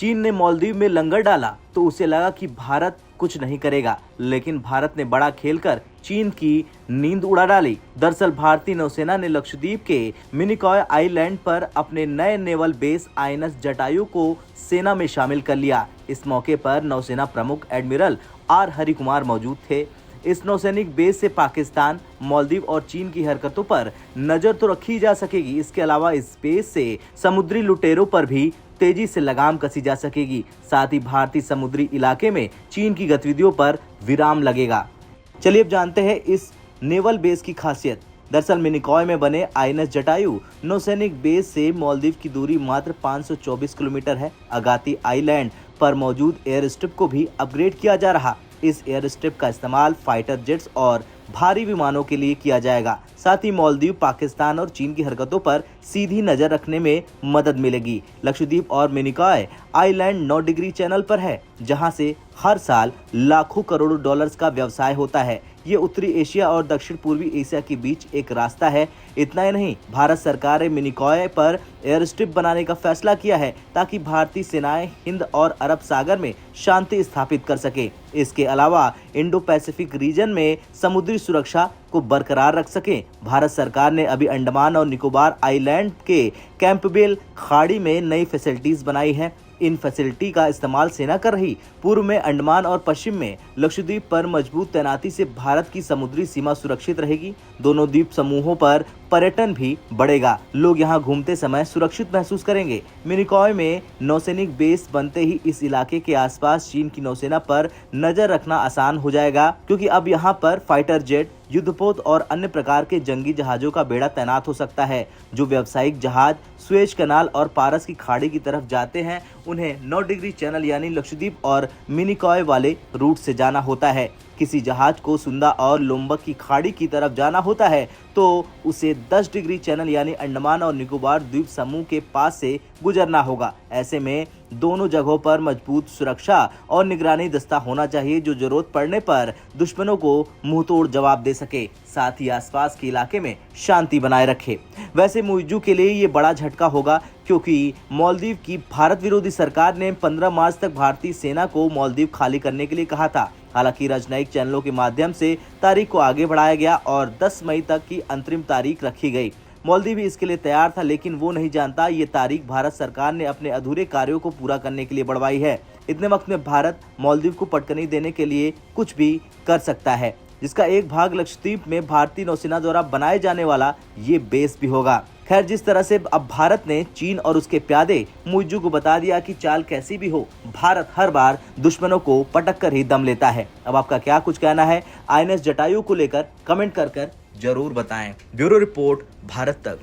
चीन ने मालदीव में लंगर डाला तो उसे लगा कि भारत कुछ नहीं करेगा, लेकिन भारत ने बड़ा खेलकर चीन की नींद उड़ा डाली। दरअसल भारतीय नौसेना ने लक्षद्वीप के मिनिकॉय आइलैंड पर अपने नए नेवल बेस आईएनएस जटायु को सेना में शामिल कर लिया। इस मौके पर नौसेना प्रमुख एडमिरल आर हरिकुमार मौजूद थे। इस नौसैनिक बेस से पाकिस्तान, मालदीव और चीन की हरकतों पर नजर तो रखी जा सकेगी, इसके अलावा इस बेस से समुद्री लुटेरों पर भी तेजी से लगाम कसी जा सकेगी। साथ ही भारतीय समुद्री इलाके में चीन की गतिविधियों पर विराम लगेगा। चलिए अब जानते हैं इस नेवल बेस की खासियत। दरअसल मिनिकॉय में बने आईएनएस जटायु नौसैनिक बेस से मालदीव की दूरी मात्र 524 किलोमीटर है। अगाती आइलैंड पर मौजूद एयर स्ट्रिप को भी अपग्रेड किया जा रहा। इस एयर स्ट्रिप का इस्तेमाल फाइटर जेट्स और भारी विमानों के लिए किया जाएगा। साथ ही मालदीव, पाकिस्तान और चीन की हरकतों पर सीधी नजर रखने में मदद मिलेगी। लक्षद्वीप और मिनिकॉय आइलैंड 9 डिग्री चैनल पर है, जहां से हर साल लाखों करोड़ों डॉलर्स का व्यवसाय होता है। ये उत्तरी एशिया और दक्षिण पूर्वी एशिया के बीच एक रास्ता है। इतना ही नहीं, भारत सरकार ने मिनिकॉय पर एयर स्ट्रिप बनाने का फैसला किया है ताकि भारतीय सेनाएं हिंद और अरब सागर में शांति स्थापित कर सके। इसके अलावा इंडो पैसिफिक रीजन में समुद्री सुरक्षा को बरकरार रख सके। भारत सरकार ने अभी अंडमान और निकोबार आइलैंड के कैंपबेल खाड़ी में नई फैसिलिटीज बनाई है। इन फैसिलिटी का इस्तेमाल सेना कर रही। पूर्व में अंडमान और पश्चिम में लक्षद्वीप पर मजबूत तैनाती से भारत की समुद्री सीमा सुरक्षित रहेगी। दोनों द्वीप समूहों पर पर्यटन भी बढ़ेगा। लोग यहां घूमते समय सुरक्षित महसूस करेंगे। मिनिकॉय में नौसैनिक बेस बनते ही इस इलाके के आसपास चीन की नौसेना पर नजर रखना आसान हो जाएगा, क्योंकि अब यहां पर फाइटर जेट, युद्धपोत और अन्य प्रकार के जंगी जहाजों का बेड़ा तैनात हो सकता है। जो व्यावसायिक जहाज सुएज कनाल और पारस की खाड़ी की तरफ जाते हैं, उन्हें 9 डिग्री चैनल यानी लक्षद्वीप और मिनिकॉय वाले रूट से जाना होता है। किसी जहाज को सुंदा और लोम्बक की खाड़ी की तरफ जाना होता है तो उसे 10 डिग्री चैनल यानी अंडमान और निकोबार द्वीप समूह के पास से गुजरना होगा। ऐसे में दोनों जगहों पर मजबूत सुरक्षा और निगरानी दस्ता होना चाहिए, जो जरूरत पड़ने पर दुश्मनों को मुंहतोड़ जवाब दे सके, साथ ही आसपास के इलाके में शांति बनाए रखे। वैसे मुइज़्ज़ू के लिए ये बड़ा झटका होगा, क्योंकि मालदीव की भारत विरोधी सरकार ने 15 मार्च तक भारतीय सेना को मालदीव खाली करने के लिए कहा था। हालांकि राजनयिक चैनलों के माध्यम से तारीख को आगे बढ़ाया गया और 10 मई तक की अंतरिम तारीख रखी गई। मालदीव भी इसके लिए तैयार था, लेकिन वो नहीं जानता ये तारीख भारत सरकार ने अपने अधूरे कार्यों को पूरा करने के लिए बढ़वाई है। इतने वक्त में भारत मालदीव को पटकनी देने के लिए कुछ भी कर सकता है, जिसका एक भाग लक्षद्वीप में भारतीय नौसेना द्वारा बनाए जाने वाला ये बेस भी होगा। खैर, जिस तरह से अब भारत ने चीन और उसके प्यादे मुइज़्ज़ू को बता दिया कि चाल कैसी भी हो, भारत हर बार दुश्मनों को पटक कर ही दम लेता है। अब आपका क्या कुछ कहना है आईएनएस जटायु को लेकर, कमेंट कर जरूर बताएं। ब्यूरो रिपोर्ट, भारत तक।